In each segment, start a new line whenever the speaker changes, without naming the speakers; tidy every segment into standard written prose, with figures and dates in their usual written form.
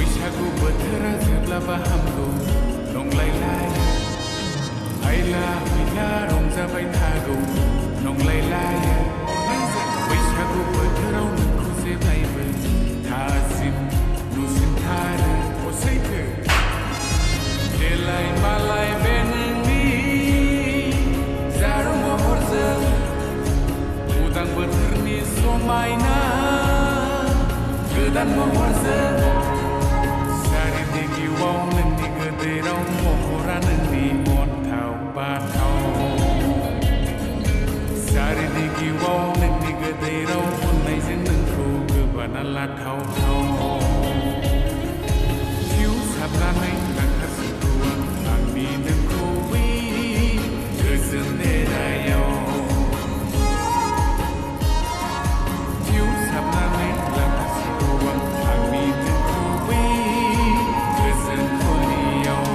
बैसागु बोथोरा जोबलाबा हामगौ नंलायलायो आइला फैला रंजाबाय थागौ नंलायलायो बैसागु बोथोराव नोंखौ जेब्लायबो थाजिम नुसिनथारो सैथो देलाय मालाय बे नोंनि जारौ महरजों उदां बोथोरनि समायना गोदान महरजों सारिदिगिवाव नोंनि गोदैराव महरा नोंनि अन्थाव बाथाव सारिदिगिवाव नोंनि गोदैराव अननायजों नोंखौ गोबाना लाथावथाव जिउ साबनानै लांखासिगौ आंनि नोंखौ बै गोजोन देरायाव जिउ साबनानै लांखासिगौ आंनि नोंखौ बै गोजोन खलियाव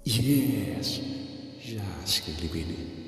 Yes, ja, skilibini.